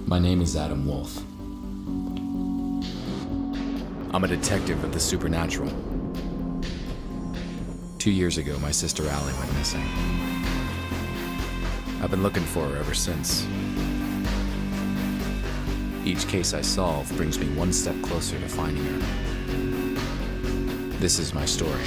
My name is Adam Wolfe. I'm a detective of the supernatural. 2 years ago, my sister Allie went missing. I've been looking for her ever since. Each case I solve brings me one step closer to finding her. This is my story.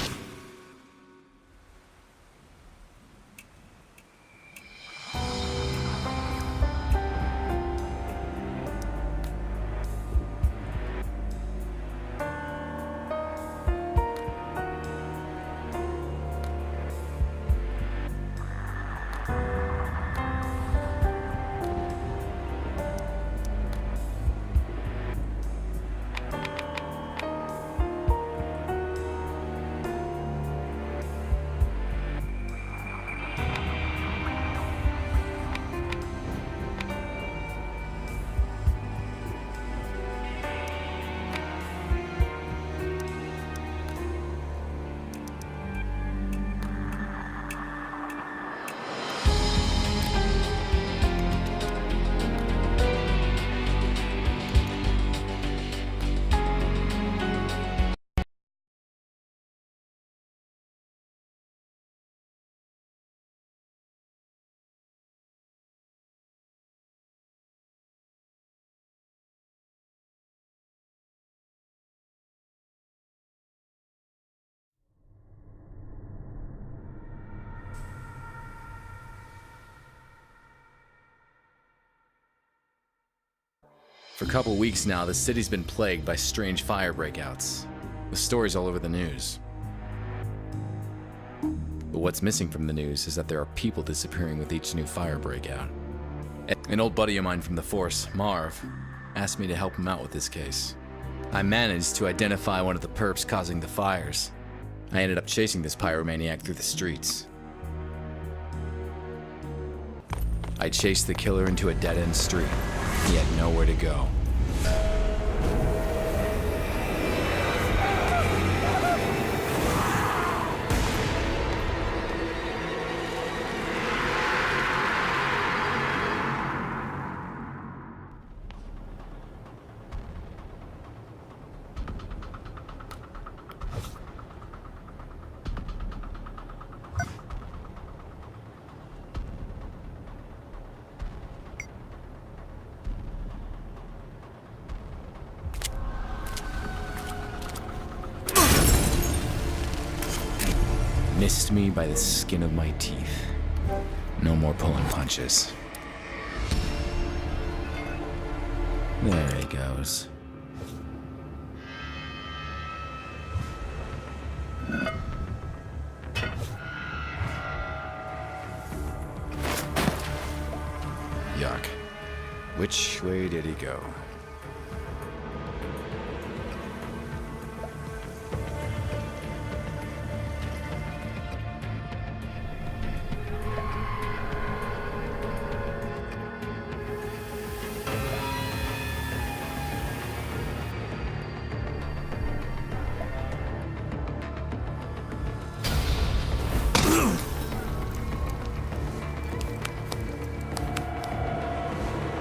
For a couple weeks now, the city's been plagued by strange fire breakouts, with stories all over the news. But what's missing from the news is that there are people disappearing with each new fire breakout. An old buddy of mine from the force, Marv, asked me to help him out with this case. I managed to identify one of the perps causing the fires. I ended up chasing this pyromaniac through the streets. I chased the killer into a dead-end street. He had nowhere to go. Missed me by the skin of my teeth. No more pulling punches. There he goes. Yuck. Which way did he go?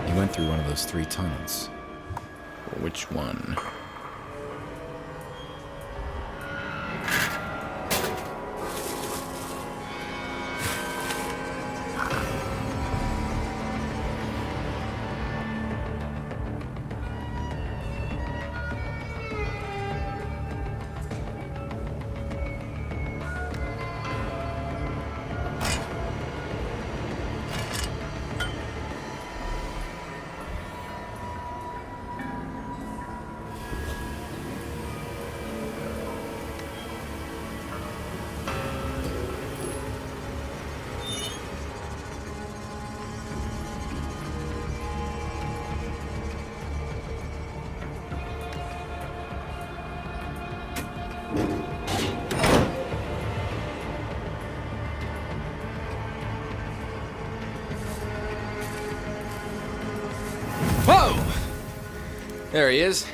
He went through one of those 3 tunnels. Which one? Whoa! There he is.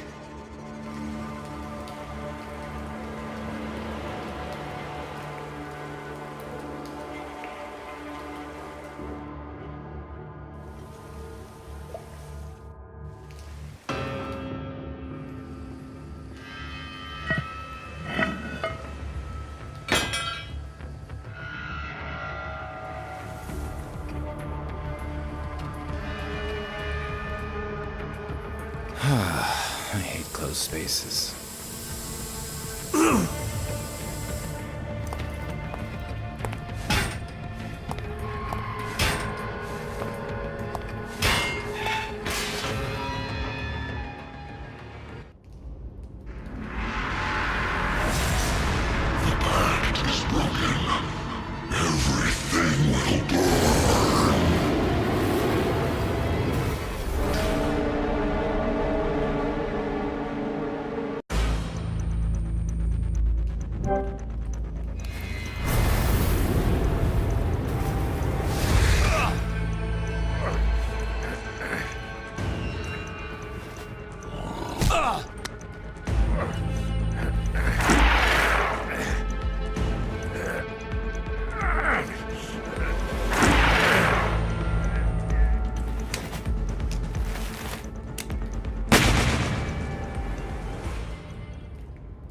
enclosed spaces.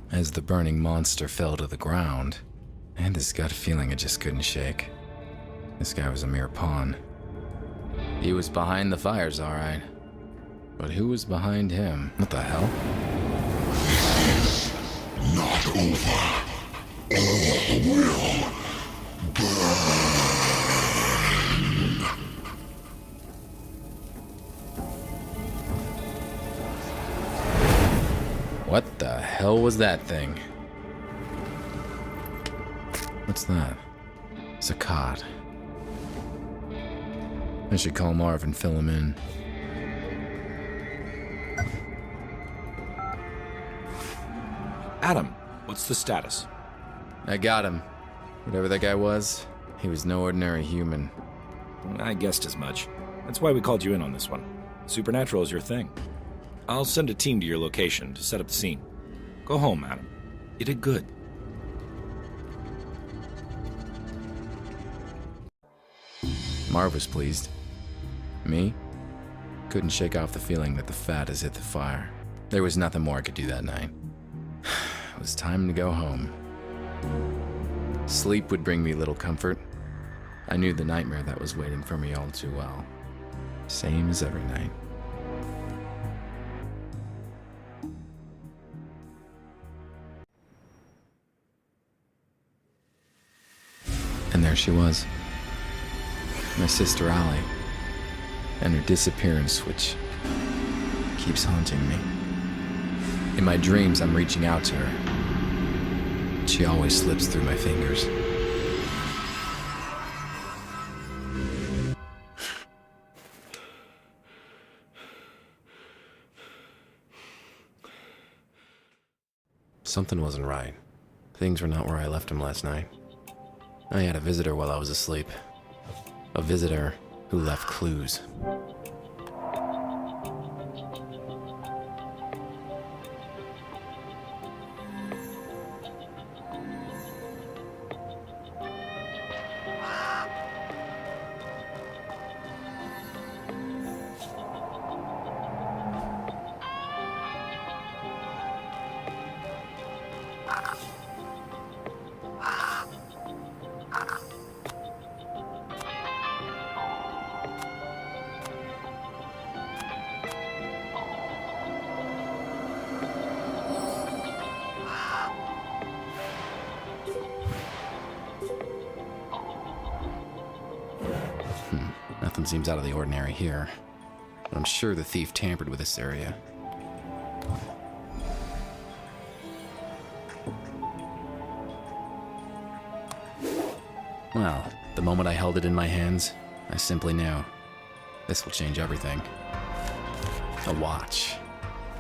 As the burning monster fell to the ground, I had this gut feeling I just couldn't shake. This guy was a mere pawn. He was behind the fires, all right. But who was behind him? What the hell? Not over. All will burn. What the hell was that thing? What's that? It's a cot. I should call Marv and fill him in. Adam, what's the status? I got him. Whatever that guy was, he was no ordinary human. I guessed as much. That's why we called you in on this one. Supernatural is your thing. I'll send a team to your location to set up the scene. Go home, Adam. You did good. Marv was pleased. Me? Couldn't shake off the feeling that the fat has hit the fire. There was nothing more I could do that night. It was time to go home. Sleep would bring me little comfort. I knew the nightmare that was waiting for me all too well. Same as every night. And there she was. My sister Allie. And her disappearance, which keeps haunting me. In my dreams, I'm reaching out to her. She always slips through my fingers. Something wasn't right. Things were not where I left them last night. I had a visitor while I was asleep. A visitor who left clues. Nothing seems out of the ordinary here, but I'm sure the thief tampered with this area. Well, the moment I held it in my hands, I simply knew. This will change everything. A watch.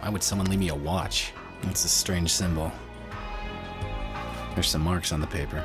Why would someone leave me a watch? It's a strange symbol. There's some marks on the paper.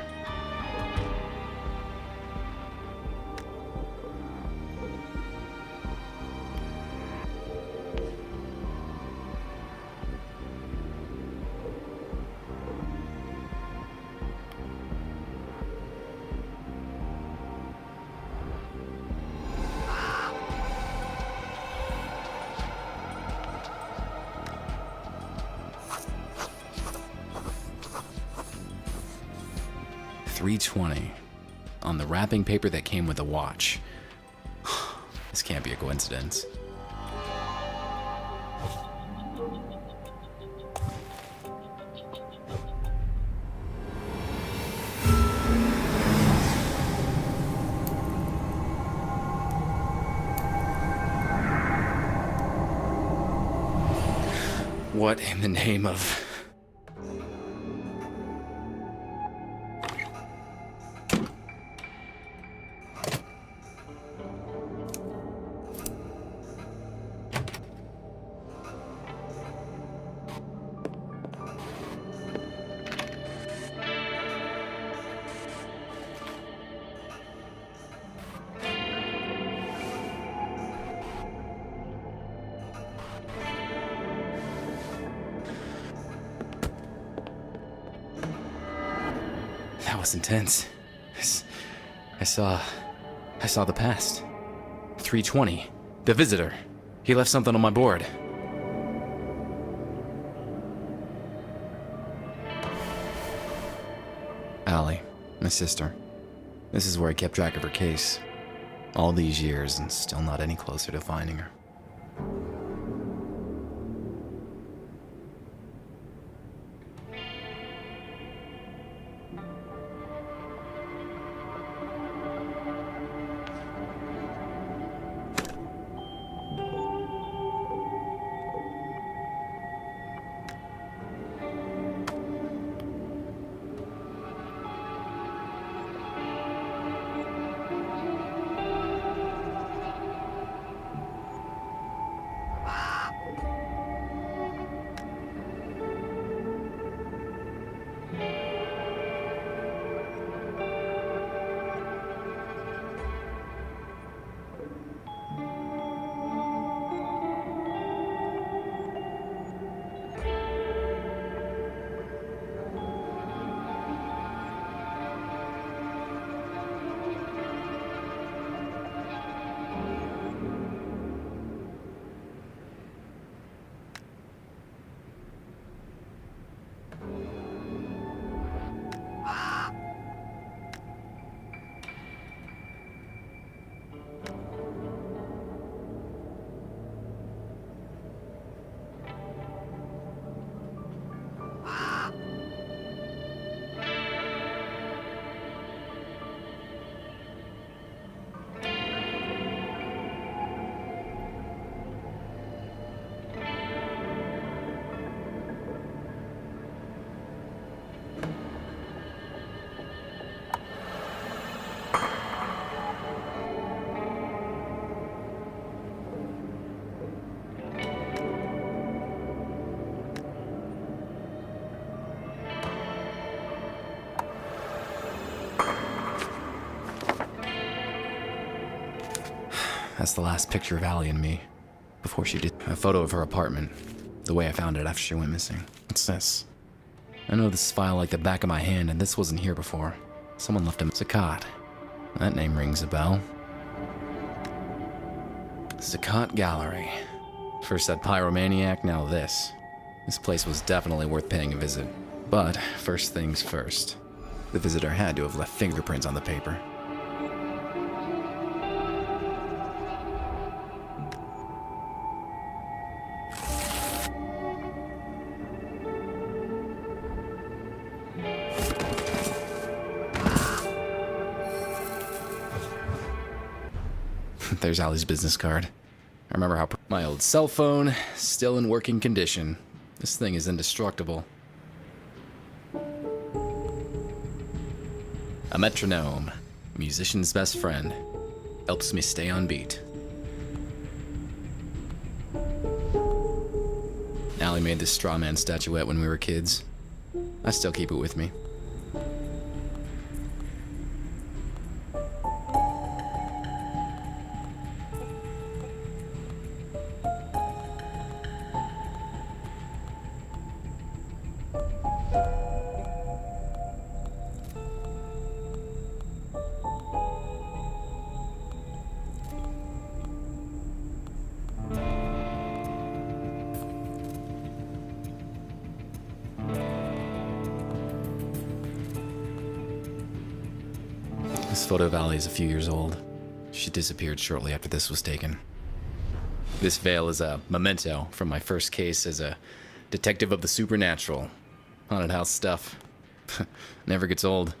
$3.20 on the wrapping paper that came with the watch. This can't be a coincidence. What in the name of... That was intense. I saw the past. 320. The visitor. He left something on my board. Allie, my sister. This is where I kept track of her case. All these years and still not any closer to finding her. That's the last picture of Allie and me, before she did. A photo of her apartment, the way I found it after she went missing. What's this? I know this file like the back of my hand, and this wasn't here before. Someone left a Sakat. That name rings a bell. Sakat Gallery. First that pyromaniac, now this. This place was definitely worth paying a visit. But, first things first. The visitor had to have left fingerprints on the paper. There's Allie's business card. I remember how my old cell phone, still in working condition. This thing is indestructible. A metronome, musician's best friend, helps me stay on beat. Allie made this straw man statuette when we were kids. I still keep it with me. This photo of Allie is a few years old. She disappeared shortly after this was taken. This veil is a memento from my first case as a detective of the supernatural. Haunted house stuff. Never gets old.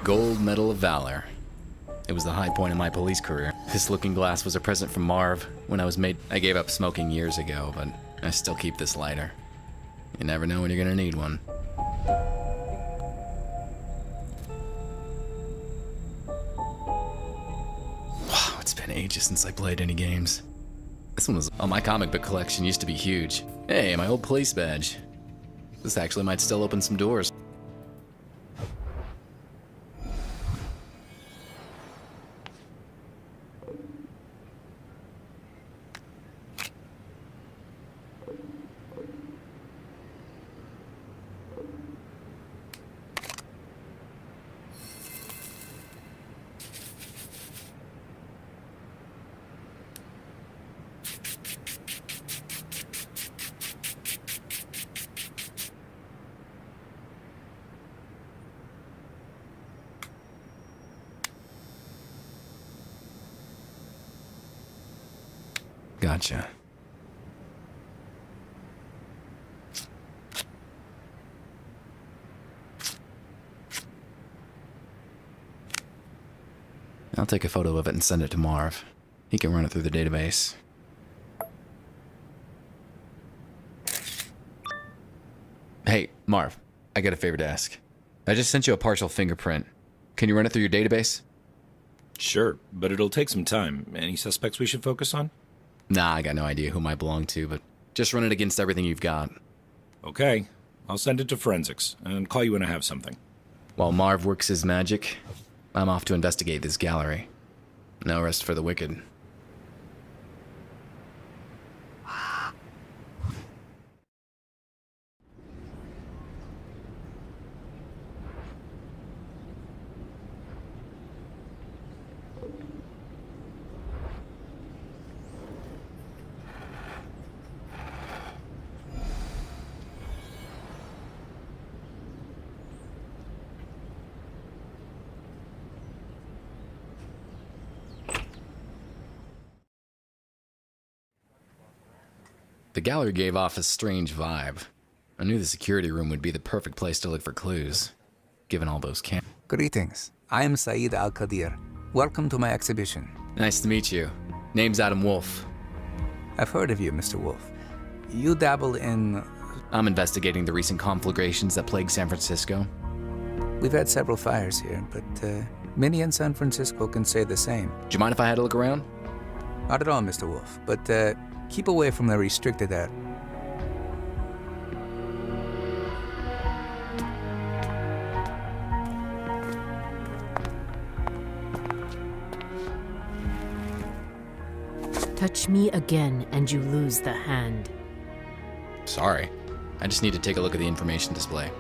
Gold Medal of Valor. It was the high point of my police career. This looking glass was a present from Marv when I was made. I gave up smoking years ago, but I still keep this lighter. You never know when you're gonna need one. Wow, it's been ages since I played any games. This one was. Oh, my comic book collection used to be huge. Hey, my old police badge. This actually might still open some doors. Gotcha. I'll take a photo of it and send it to Marv. He can run it through the database. Hey, Marv, I got a favor to ask. I just sent you a partial fingerprint. Can you run it through your database? Sure, but it'll take some time. Any suspects we should focus on? Nah, I got no idea who might belong to, but just run it against everything you've got. Okay, I'll send it to forensics and call you when I have something. While Marv works his magic, I'm off to investigate this gallery. No rest for the wicked. The gallery gave off a strange vibe. I knew the security room would be the perfect place to look for clues, given all those cameras. Greetings. I am Saeed Al-Qadir. Welcome to my exhibition. Nice to meet you. Name's Adam Wolfe. I've heard of you, Mr. Wolfe. You dabble in... I'm investigating the recent conflagrations that plague San Francisco. We've had several fires here, but many in San Francisco can say the same. Do you mind if I had a look around? Not at all, Mr. Wolfe, but keep away from the restricted area. Touch me again and you lose the hand. Sorry. I just need to take a look at the information display.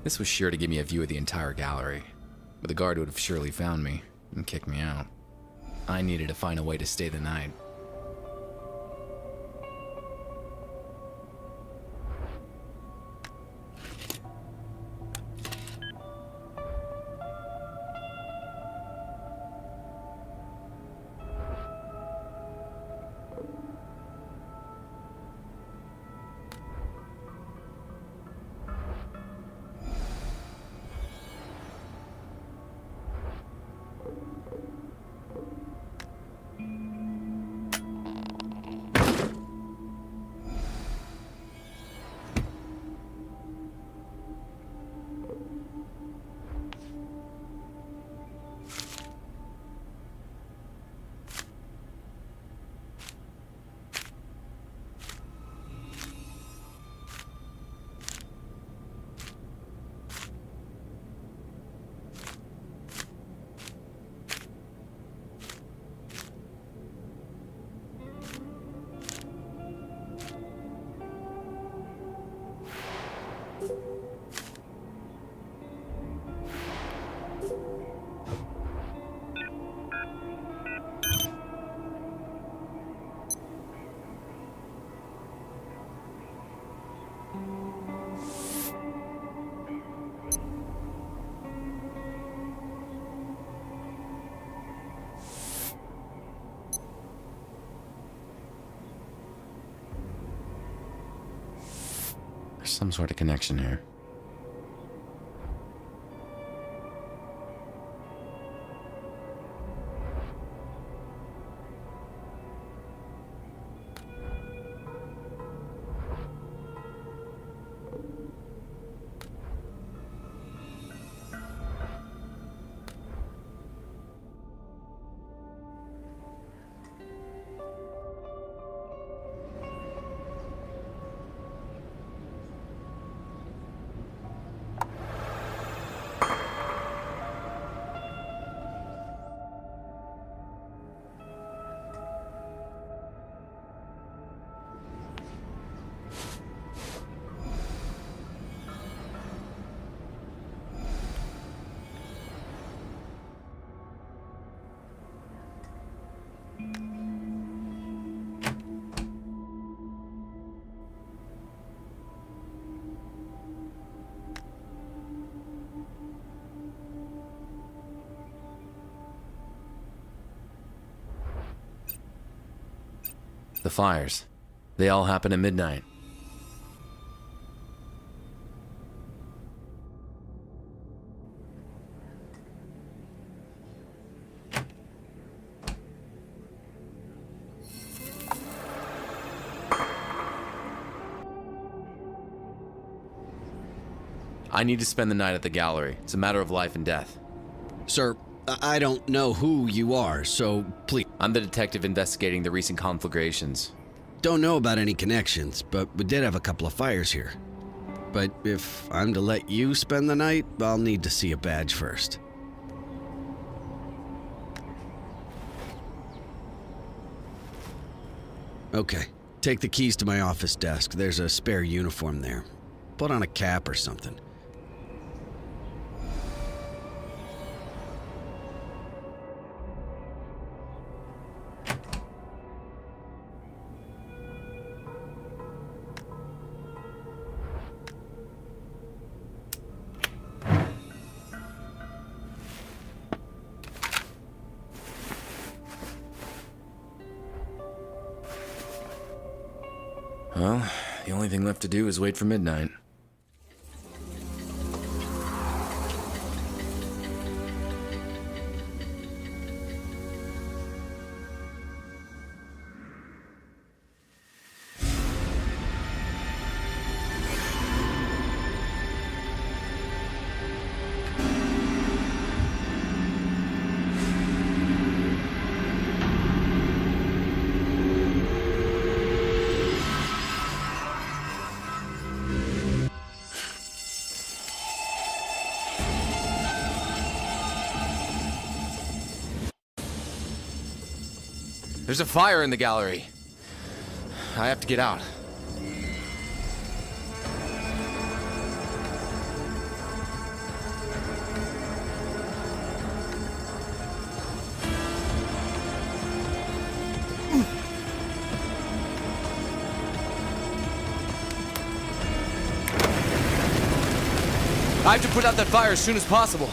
This was sure to give me a view of the entire gallery, but the guard would have surely found me and kicked me out. I needed to find a way to stay the night. There's some sort of connection here. The fires. They all happen at midnight. I need to spend the night at the gallery. It's a matter of life and death. Sir, I don't know who you are, so please. I'm the detective investigating the recent conflagrations. Don't know about any connections, but we did have a couple of fires here. But if I'm to let you spend the night, I'll need to see a badge first. Okay, take the keys to my office desk. There's a spare uniform there. Put on a cap or something. Well, the only thing left to do is wait for midnight. There's a fire in the gallery. I have to get out. I have to put out that fire as soon as possible.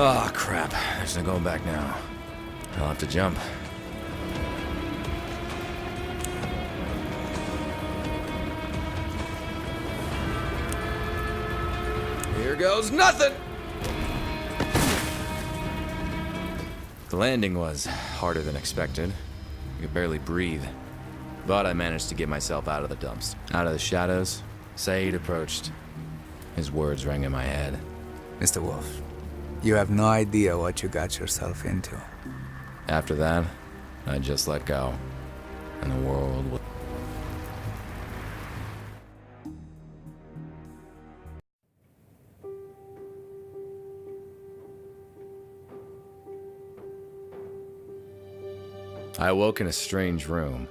Oh, crap. There's no going back now. I'll have to jump. Here goes nothing! The landing was harder than expected. I could barely breathe. But I managed to get myself out of the dumps. Out of the shadows, Saeed approached. His words rang in my head. Mr. Wolfe, you have no idea what you got yourself into. After that, I just let go. And the world was... I awoke in a strange room.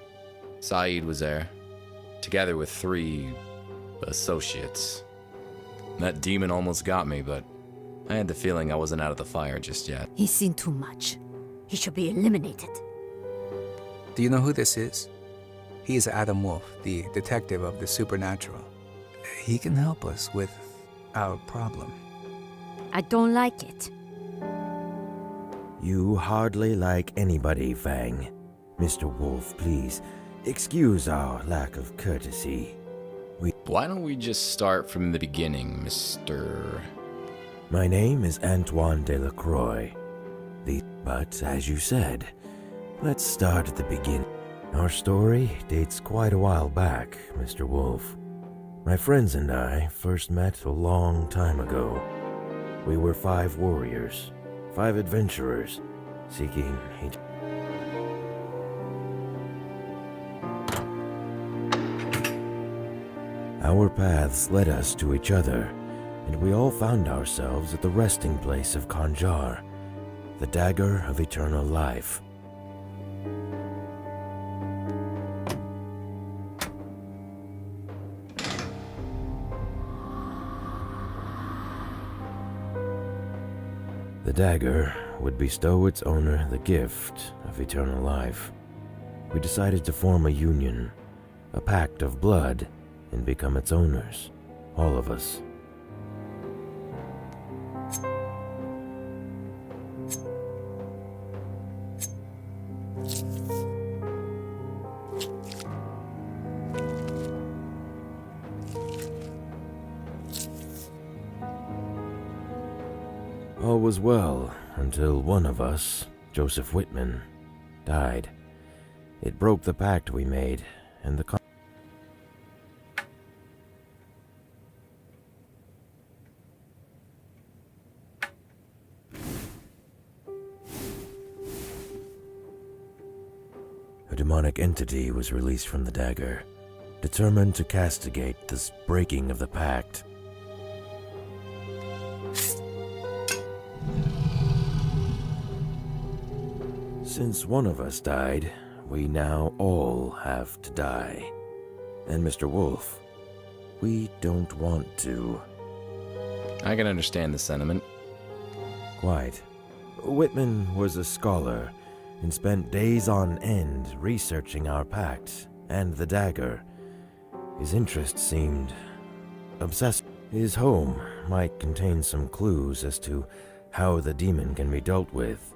Saeed was there, together with 3 associates. That demon almost got me, but I had the feeling I wasn't out of the fire just yet. He's seen too much. He should be eliminated. Do you know who this is? He is Adam Wolfe, the detective of the supernatural. He can help us with our problem. I don't like it. You hardly like anybody, Fang. Mr. Wolfe, please, excuse our lack of courtesy. Why don't we just start from the beginning, Mr... My name is Antoine Delacroix. But as you said, let's start at the beginning. Our story dates quite a while back, Mr. Wolfe. My friends and I first met a long time ago. We were 5 warriors, 5 adventurers, seeking each... Our paths led us to each other, and we all found ourselves at the resting place of Kanjar, the dagger of eternal life. The dagger would bestow its owner the gift of eternal life. We decided to form a union, a pact of blood, and become its owners, all of us. All was well until one of us, Joseph Whitman, died. It broke the pact we made, and the A demonic entity was released from the dagger, determined to castigate this breaking of the pact. Since one of us died, we now all have to die. And Mr. Wolfe, we don't want to. I can understand the sentiment. Quite. Whitman was a scholar and spent days on end researching our pact and the dagger. His interest seemed obsessed. His home might contain some clues as to how the demon can be dealt with.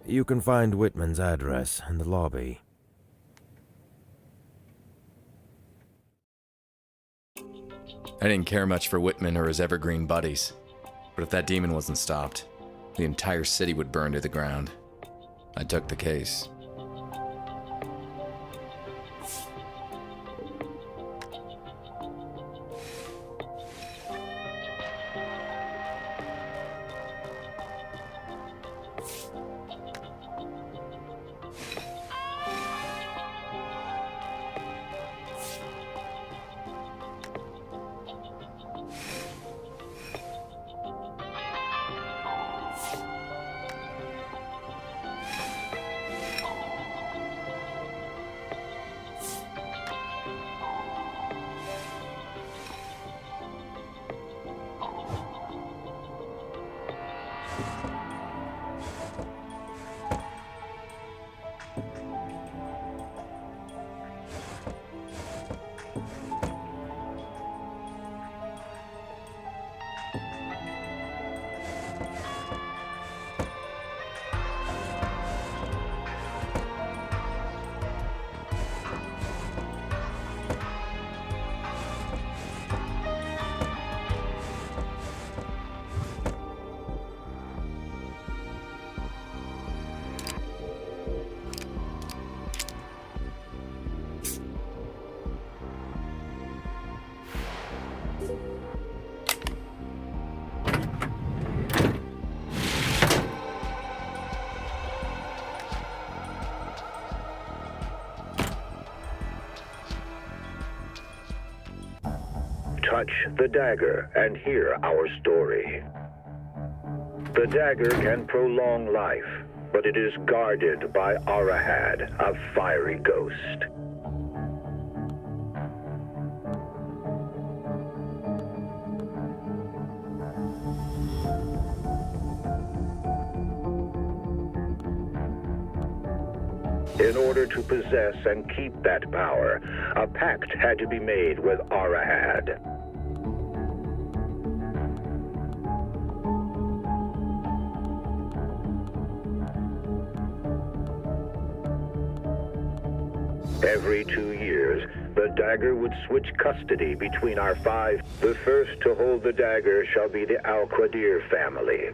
You can find Whitman's address in the lobby. I didn't care much for Whitman or his evergreen buddies, but if that demon wasn't stopped, the entire city would burn to the ground. I took the case. Touch the dagger and hear our story. The dagger can prolong life, but it is guarded by Arahad, a fiery ghost. In order to possess and keep that power, a pact had to be made with Arahad. Every 2 years, the dagger would switch custody between our five. The first to hold the dagger shall be the Al-Qadir family.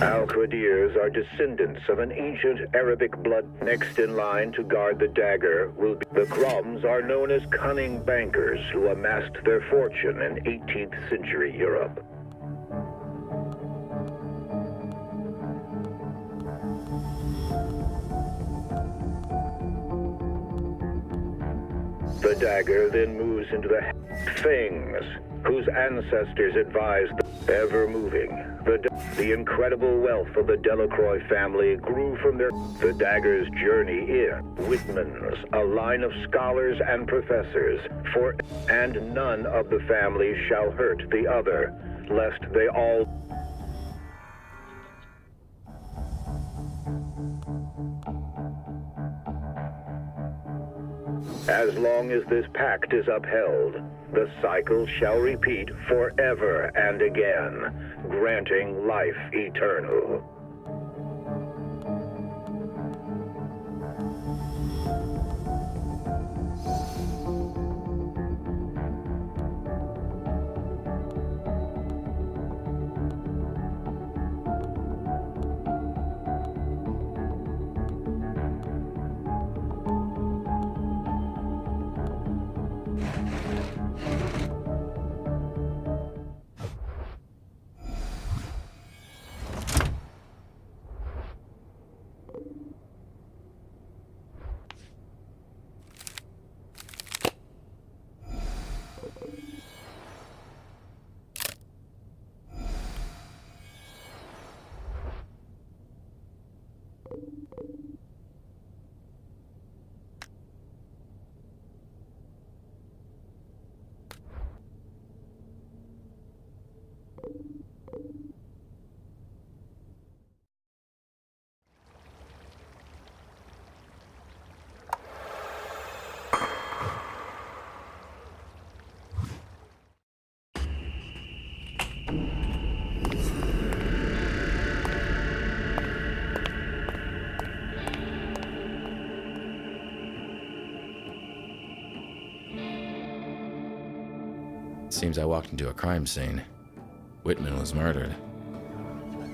Al-Qadirs are descendants of an ancient Arabic blood. Next in line to guard the dagger will be the Krums, are known as cunning bankers who amassed their fortune in 18th century Europe. The dagger then moves into the Things, whose ancestors advised the ever-moving. The incredible wealth of the Delacroix family grew from the dagger's journey in Whitman's, a line of scholars and professors, and none of the family shall hurt the other, lest they all. As long as this pact is upheld, the cycle shall repeat forever and again, granting life eternal. Seems I walked into a crime scene. Whitman was murdered.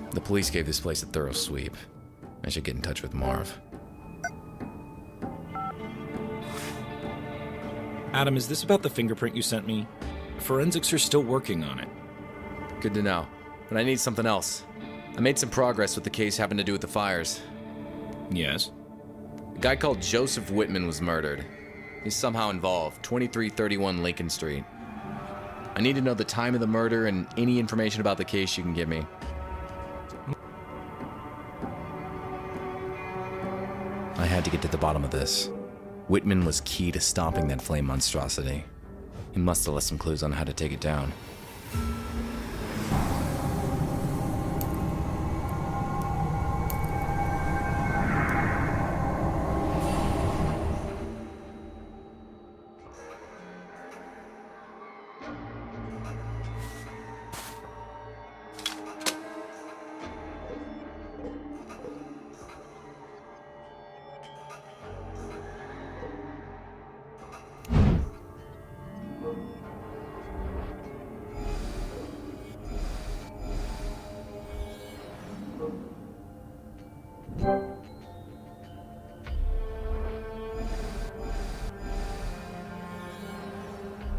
The police gave this place a thorough sweep. I should get in touch with Marv. Adam, is this about the fingerprint you sent me? Forensics are still working on it. Good to know. But I need something else. I made some progress with the case having to do with the fires. Yes? A guy called Joseph Whitman was murdered. He's somehow involved. 2331 Lincoln Street. I need to know the time of the murder and any information about the case you can give me. I had to get to the bottom of this. Whitman was key to stopping that flame monstrosity. He must have left some clues on how to take it down.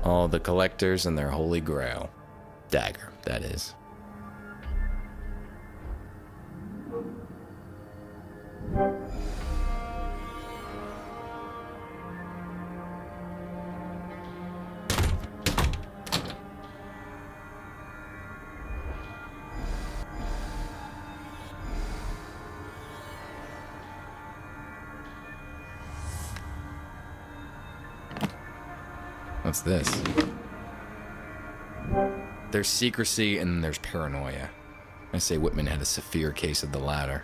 All the collectors and their holy grail. Dagger, that is. What's this? There's secrecy and then there's paranoia. I say Whitman had a severe case of the latter.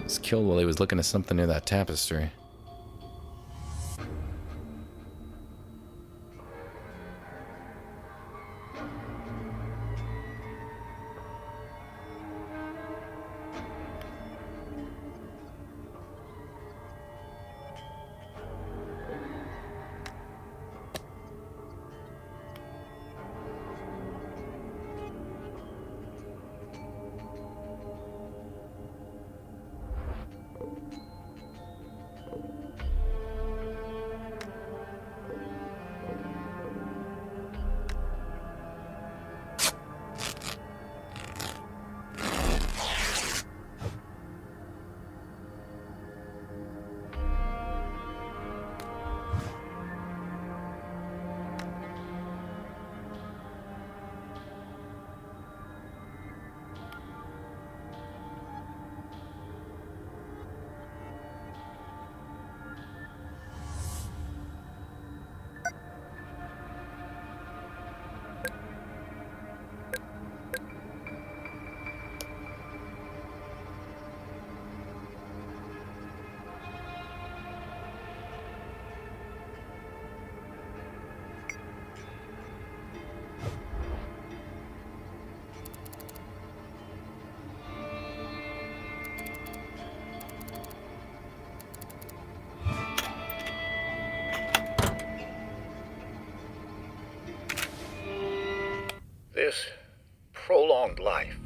Was killed while he was looking at something near that tapestry.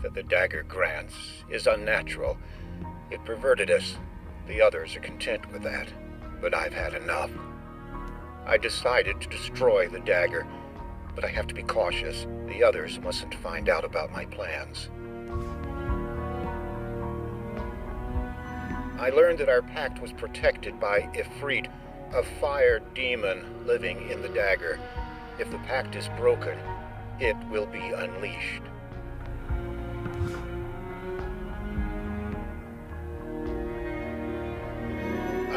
that the dagger grants is unnatural. It perverted us. The others are content with that, but I've had enough. I decided to destroy the dagger, but I have to be cautious. The others mustn't find out about my plans. I learned that our pact was protected by Ifrit, a fire demon living in the dagger. If the pact is broken, it will be unleashed.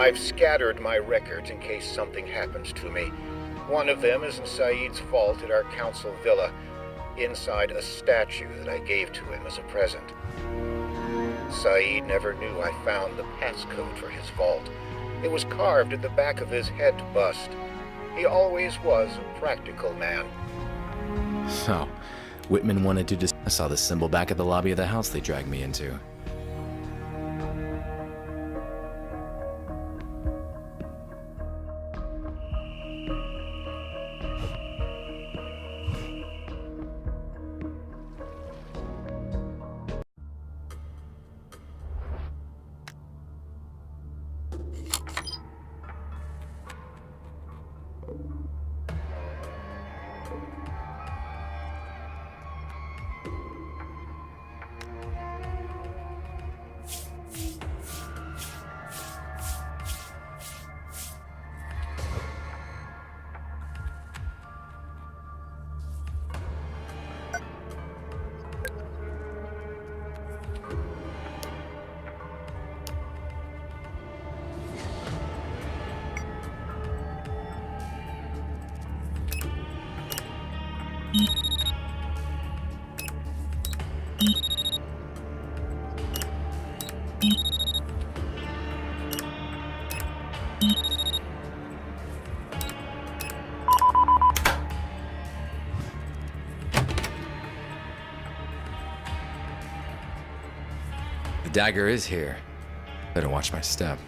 I've scattered my records in case something happens to me. One of them is in Saeed's vault at our council villa, inside a statue that I gave to him as a present. Saeed never knew I found the passcode for his vault. It was carved at the back of his head bust. He always was a practical man. So, Whitman wanted to I saw the symbol back at the lobby of the house they dragged me into. The dagger is here. Better watch my step.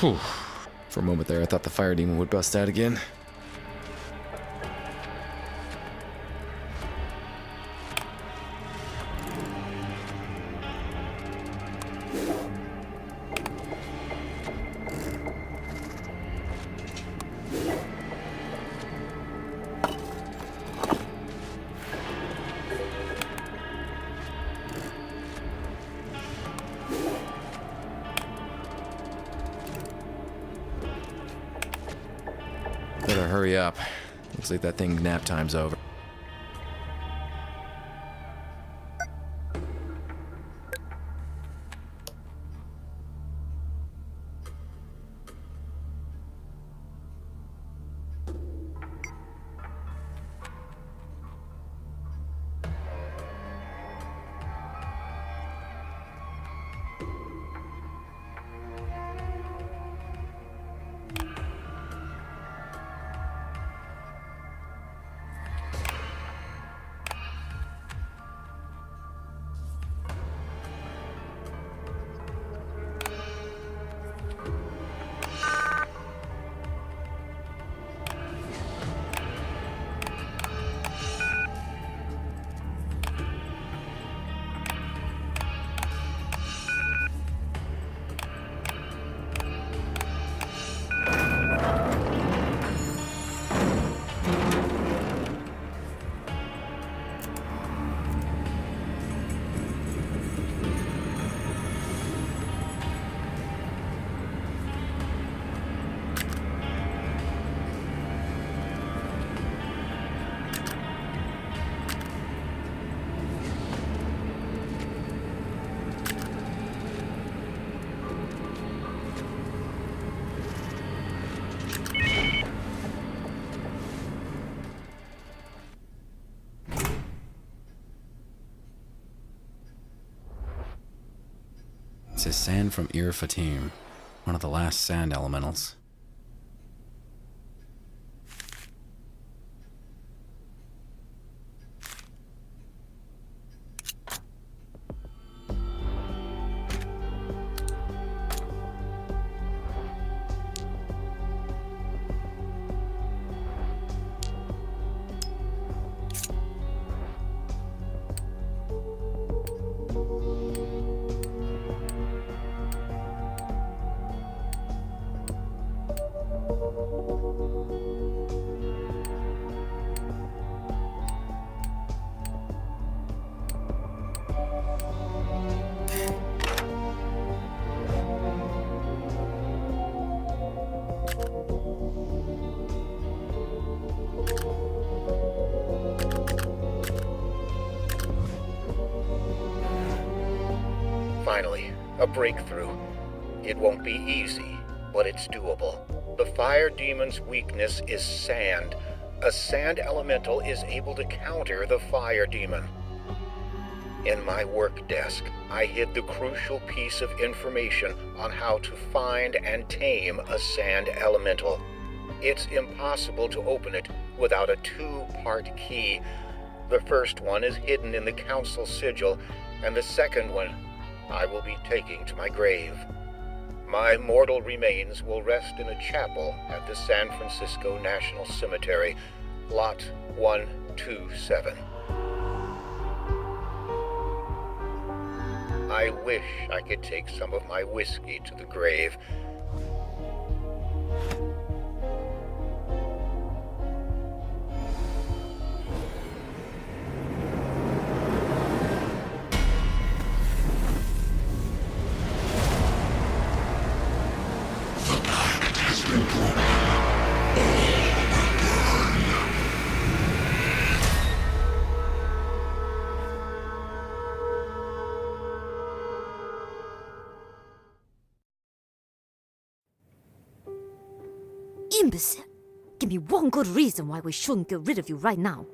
Whew. For a moment there, I thought the fire demon would bust out again. Better hurry up. Looks like that thing's nap time's over. It says sand from Ir Fatim, one of the last sand elementals. Finally, a breakthrough. It won't be easy, but it's doable. The fire demon's weakness is sand. A sand elemental is able to counter the fire demon. In my work desk, I hid the crucial piece of information on how to find and tame a sand elemental. It's impossible to open it without a two-part key. The first one is hidden in the council sigil, and the second one I will be taking to my grave. My mortal remains will rest in a chapel at the San Francisco National Cemetery, Lot 127. I wish I could take some of my whiskey to the grave. Imbecile! Give me one good reason why we shouldn't get rid of you right now.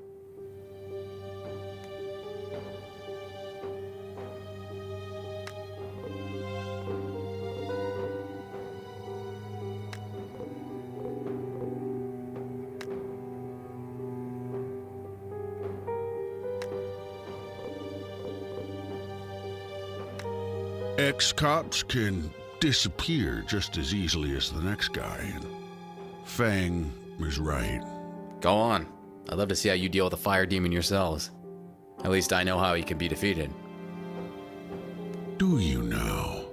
Ex-cops can disappear just as easily as the next guy, and Fang is right. Go on. I'd love to see how you deal with a fire demon yourselves. At least I know how he can be defeated. Do you now?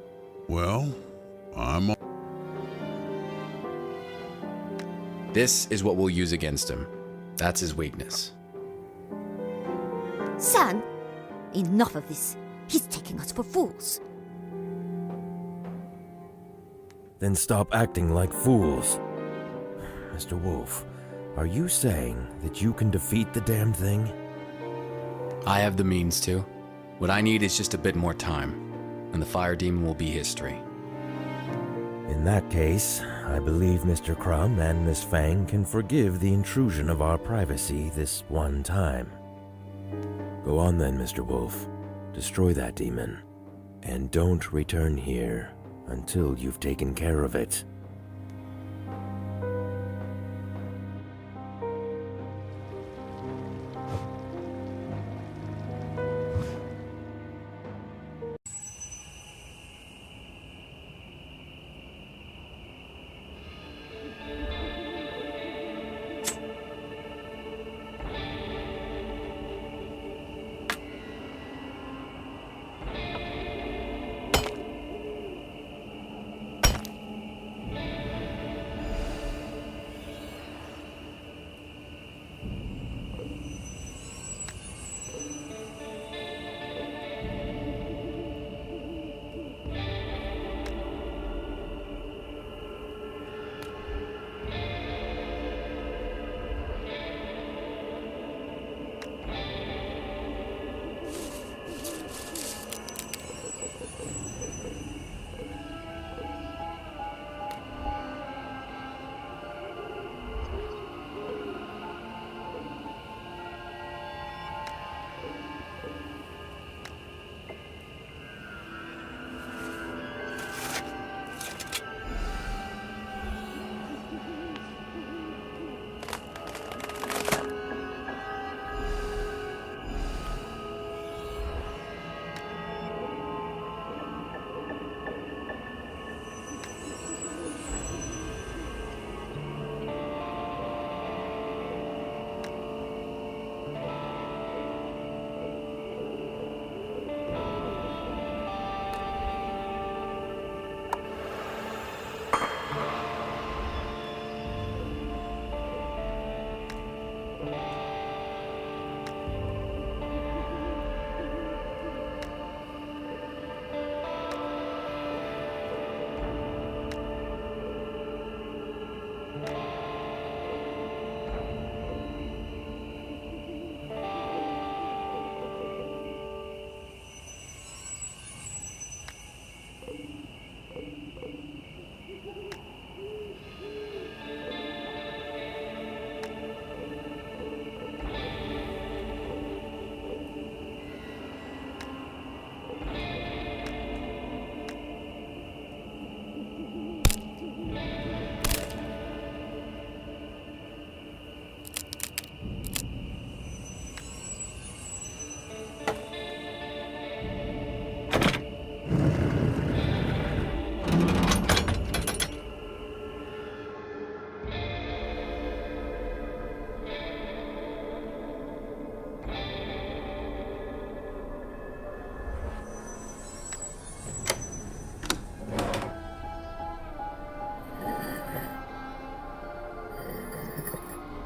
Well, I'm... This is what we'll use against him. That's his weakness. San, enough of this. He's taking us for fools. Then stop acting like fools. Mr. Wolfe, are you saying that you can defeat the damned thing? I have the means to. What I need is just a bit more time, and the fire demon will be history. In that case, I believe Mr. Crumb and Miss Fang can forgive the intrusion of our privacy this one time. Go on then, Mr. Wolfe. Destroy that demon, and don't return here until you've taken care of it.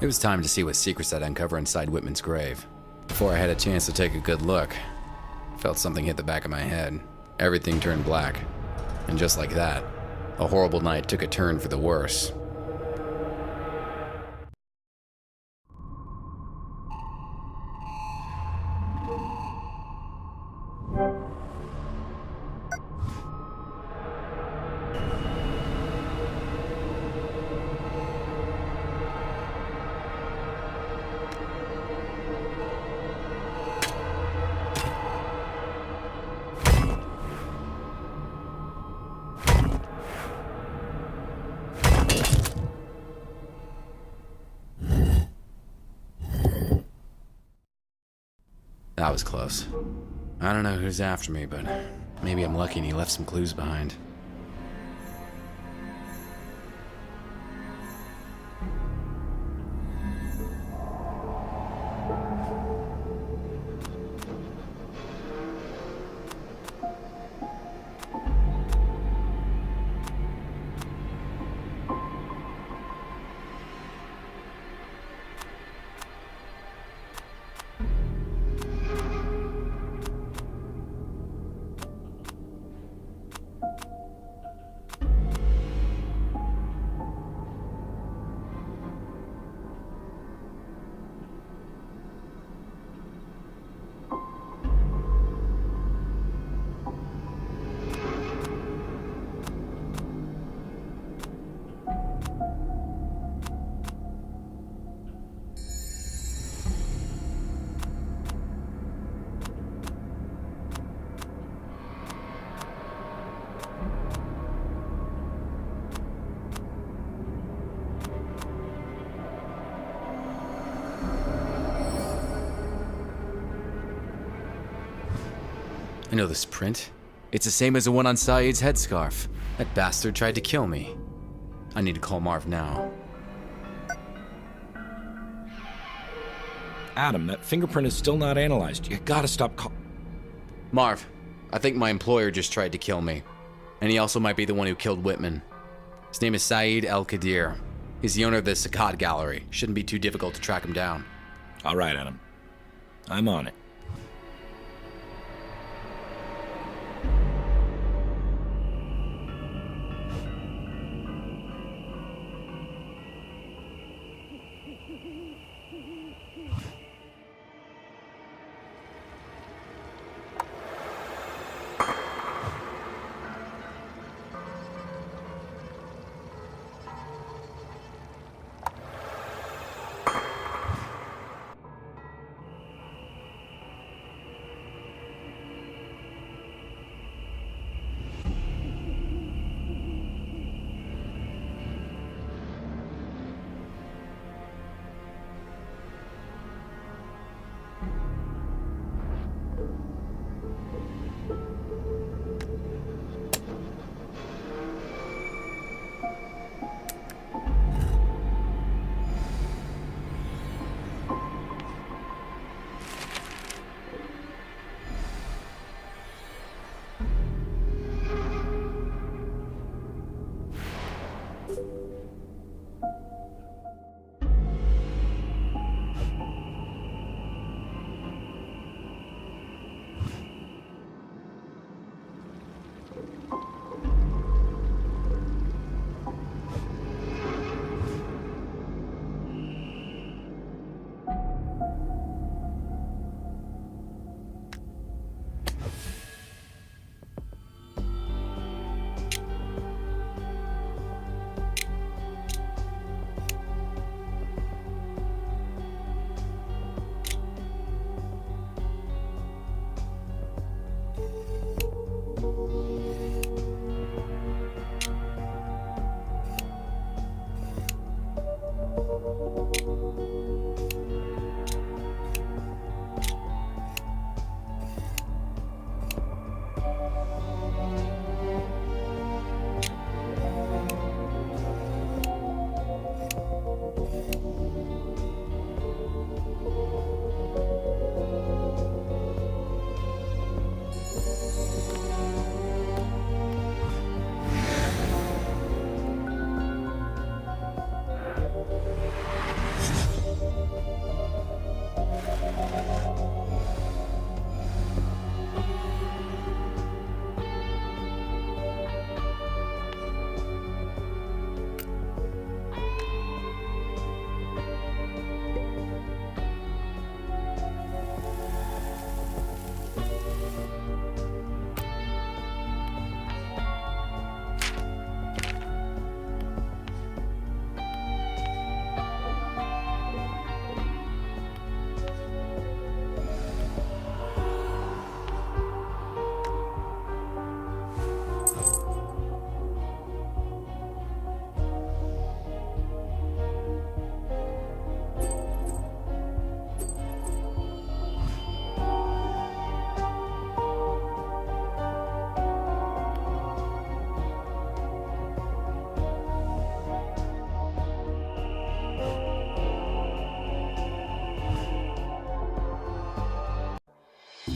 It was time to see what secrets I'd uncover inside Whitman's grave. Before I had a chance to take a good look, I felt something hit the back of my head. Everything turned black. And just like that, a horrible night took a turn for the worse. That was close. I don't know who's after me, but maybe I'm lucky and he left some clues behind. I know this print. It's the same as the one on Saeed's headscarf. That bastard tried to kill me. I need to call Marv now. Adam, that fingerprint is still not analyzed. You gotta stop Marv, I think my employer just tried to kill me. And he also might be the one who killed Whitman. His name is Saeed El-Qadir. He's the owner of the Saqqat Gallery. Shouldn't be too difficult to track him down. All right, Adam. I'm on it.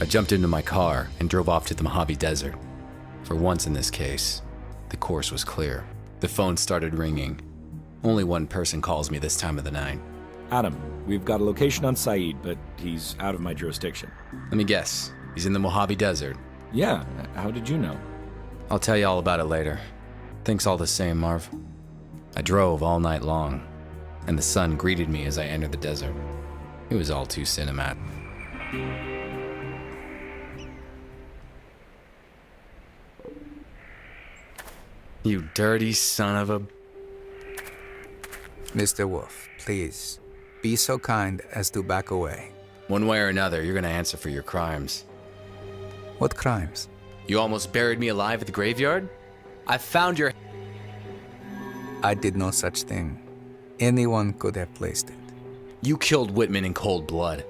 I jumped into my car and drove off to the Mojave Desert. For once in this case, the course was clear. The phone started ringing. Only one person calls me this time of the night. Adam, we've got a location on Saeed, but he's out of my jurisdiction. Let me guess, he's in the Mojave Desert. Yeah, how did you know? I'll tell you all about it later. Thanks all the same, Marv. I drove all night long, and the sun greeted me as I entered the desert. It was all too cinematic. You dirty son of a... Mr. Wolfe, please, be so kind as to back away. One way or another, you're gonna answer for your crimes. What crimes? You almost buried me alive at the graveyard? I found your... I did no such thing. Anyone could have placed it. You killed Whitman in cold blood.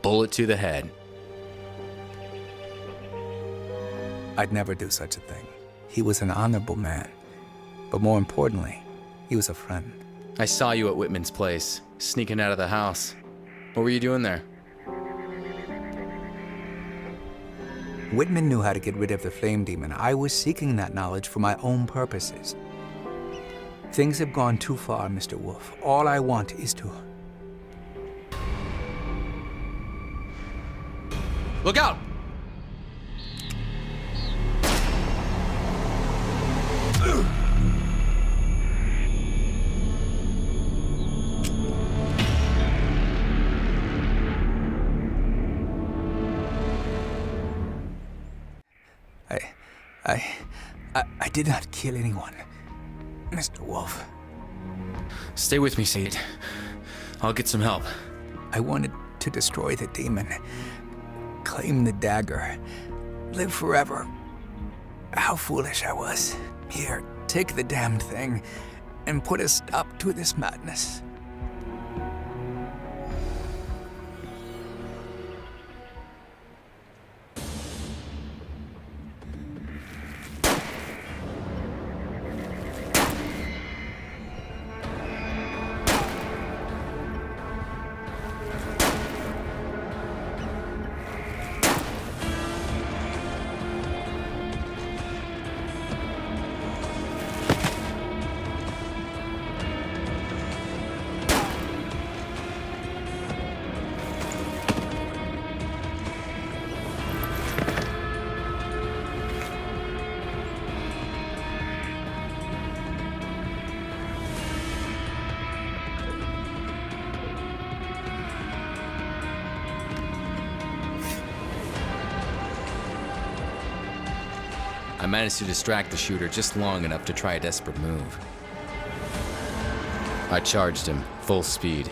Bullet to the head. I'd never do such a thing. He was an honorable man. But more importantly, he was a friend. I saw you at Whitman's place, sneaking out of the house. What were you doing there? Whitman knew how to get rid of the flame demon. I was seeking that knowledge for my own purposes. Things have gone too far, Mr. Wolfe. All I want is to... Look out! I did not kill anyone, Mr. Wolfe. Stay with me, Saeed. I'll get some help. I wanted to destroy the demon, claim the dagger, live forever. How foolish I was. Here, take the damned thing and put a stop to this madness. I managed to distract the shooter just long enough to try a desperate move. I charged him, full speed,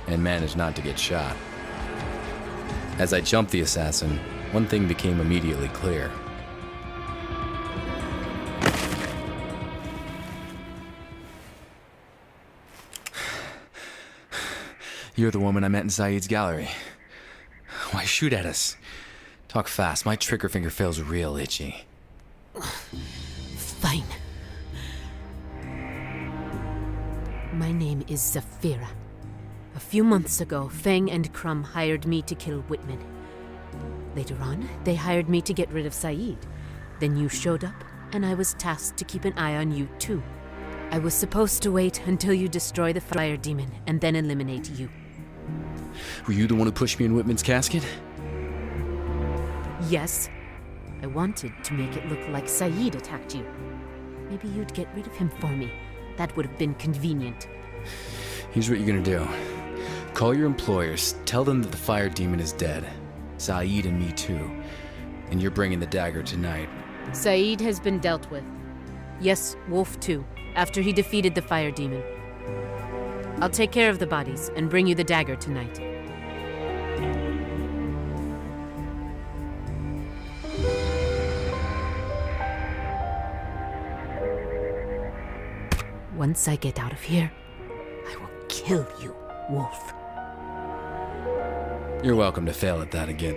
and managed not to get shot. As I jumped the assassin, one thing became immediately clear. You're the woman I met in Saeed's gallery. Why shoot at us? Talk fast, my trigger finger feels real itchy. Fine. My name is Zafira. A few months ago, Feng and Crumb hired me to kill Whitman. Later on, they hired me to get rid of Saeed. Then you showed up, and I was tasked to keep an eye on you too. I was supposed to wait until you destroy the fire demon, and then eliminate you. Were you the one who pushed me in Whitman's casket? Yes. I wanted to make it look like Saeed attacked you. Maybe you'd get rid of him for me. That would have been convenient. Here's what you're gonna do. Call your employers, tell them that the fire demon is dead. Saeed and me too. And you're bringing the dagger tonight. Saeed has been dealt with. Yes, Wolfe too, after he defeated the fire demon. I'll take care of the bodies and bring you the dagger tonight. Once I get out of here, I will kill you, Wolfe. You're welcome to fail at that again.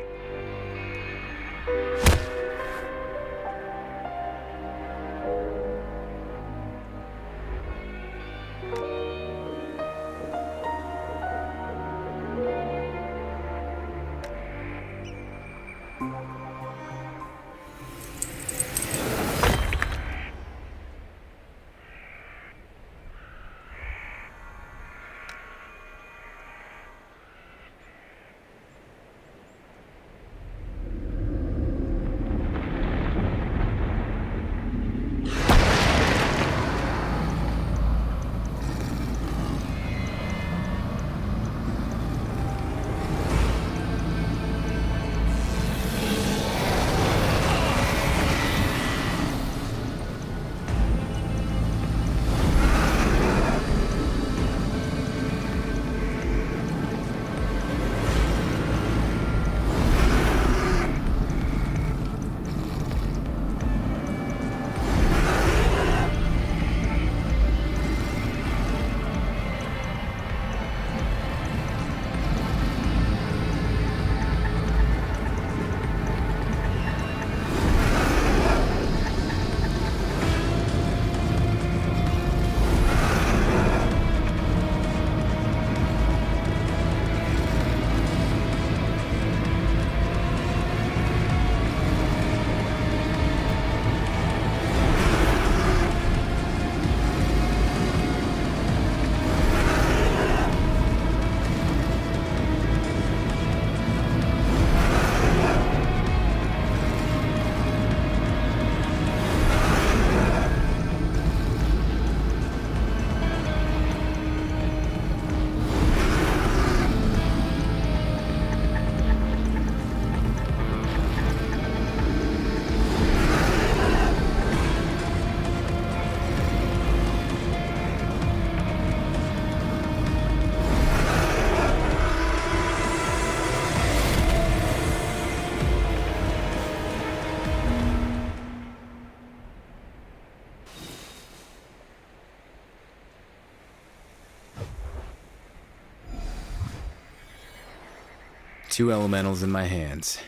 Two elementals in my hands.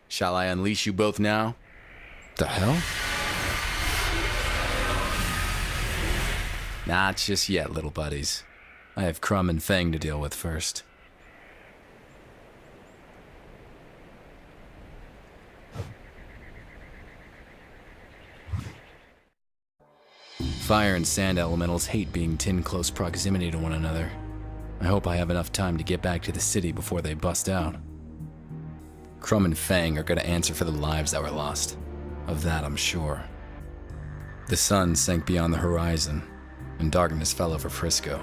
Shall I unleash you both now? The hell? Not just yet, little buddies. I have Crumb and Feng to deal with first. Fire and sand elementals hate being in close proximity to one another. I hope I have enough time to get back to the city before they bust out. Crumb and Feng are gonna answer for the lives that were lost. Of that, I'm sure. The sun sank beyond the horizon, and darkness fell over Frisco,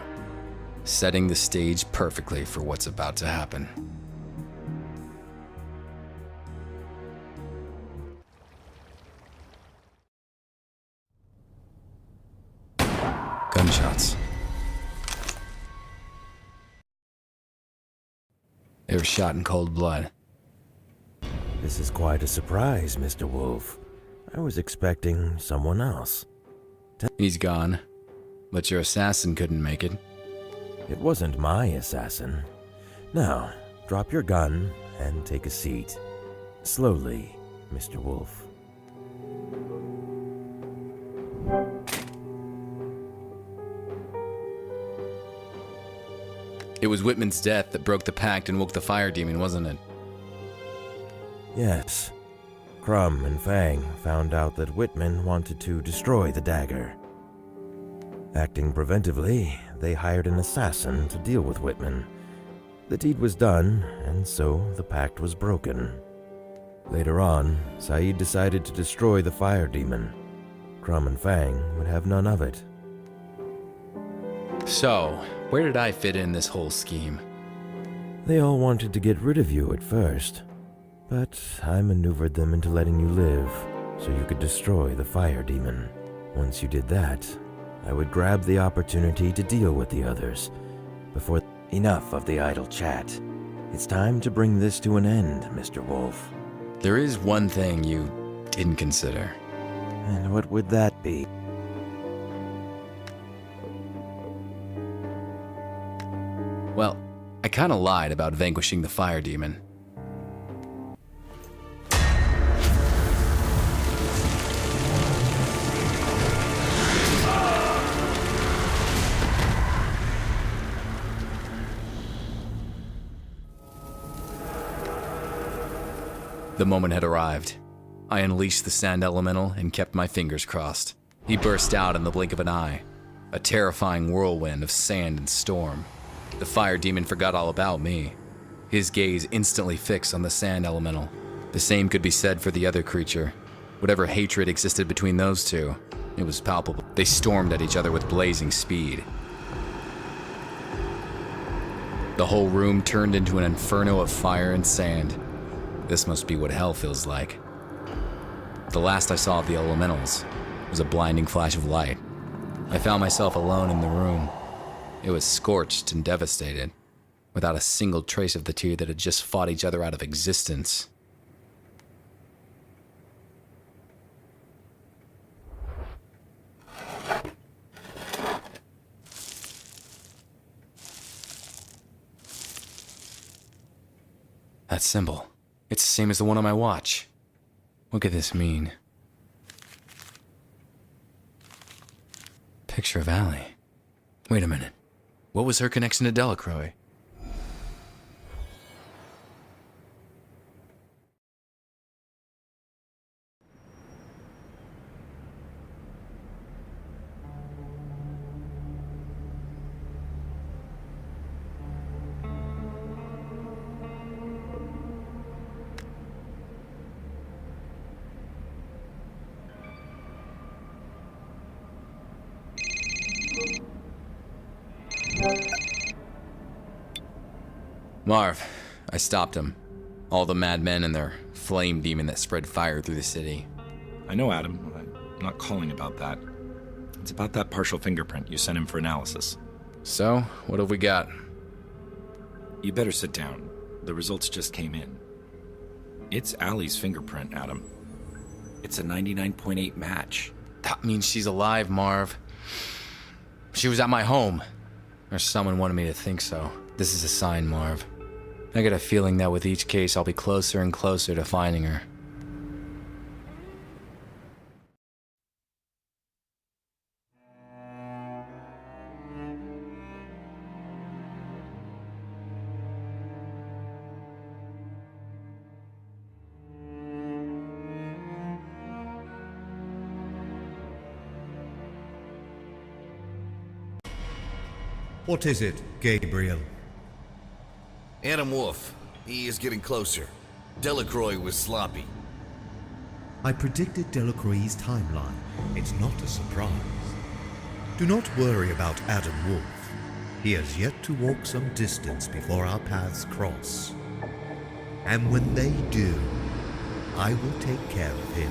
setting the stage perfectly for what's about to happen. Gunshots. They were shot in cold blood. This is quite a surprise, Mr. Wolfe. I was expecting someone else. He's gone, but your assassin couldn't make it. It wasn't my assassin. Now, drop your gun and take a seat. Slowly, Mr. Wolfe. It was Whitman's death that broke the pact and woke the fire demon, wasn't it? Yes. Crumb and Fang found out that Whitman wanted to destroy the dagger. Acting preventively, they hired an assassin to deal with Whitman. The deed was done, and so the pact was broken. Later on, Saeed decided to destroy the fire demon. Crumb and Fang would have none of it. So, where did I fit in this whole scheme? They all wanted to get rid of you at first, but I maneuvered them into letting you live so you could destroy the fire demon. Once you did that, I would grab the opportunity to deal with the others before... Enough of the idle chat. It's time to bring this to an end, Mr. Wolfe. There is one thing you didn't consider. And what would that be? Well, I kinda lied about vanquishing the fire demon. The moment had arrived. I unleashed the sand elemental and kept my fingers crossed. He burst out in the blink of an eye, a terrifying whirlwind of sand and storm. The fire demon forgot all about me. His gaze instantly fixed on the sand elemental. The same could be said for the other creature. Whatever hatred existed between those two, it was palpable. They stormed at each other with blazing speed. The whole room turned into an inferno of fire and sand. This must be what hell feels like. The last I saw of the elementals was a blinding flash of light. I found myself alone in the room. It was scorched and devastated, without a single trace of the two that had just fought each other out of existence. That symbol. It's the same as the one on my watch. What could this mean? Picture of Allie. Wait a minute. What was her connection to Delacroix? Marv, I stopped him. All the madmen and their flame demon that spread fire through the city. I know, Adam. I'm not calling about that. It's about that partial fingerprint you sent him for analysis. So, what have we got? You better sit down. The results just came in. It's Allie's fingerprint, Adam. It's a 99.8 match. That means she's alive, Marv. She was at my home. Or someone wanted me to think so. This is a sign, Marv. I get a feeling that with each case, I'll be closer and closer to finding her. What is it, Gabriel? Adam Wolfe. He is getting closer. Delacroix was sloppy. I predicted Delacroix's timeline. It's not a surprise. Do not worry about Adam Wolfe. He has yet to walk some distance before our paths cross. And when they do, I will take care of him.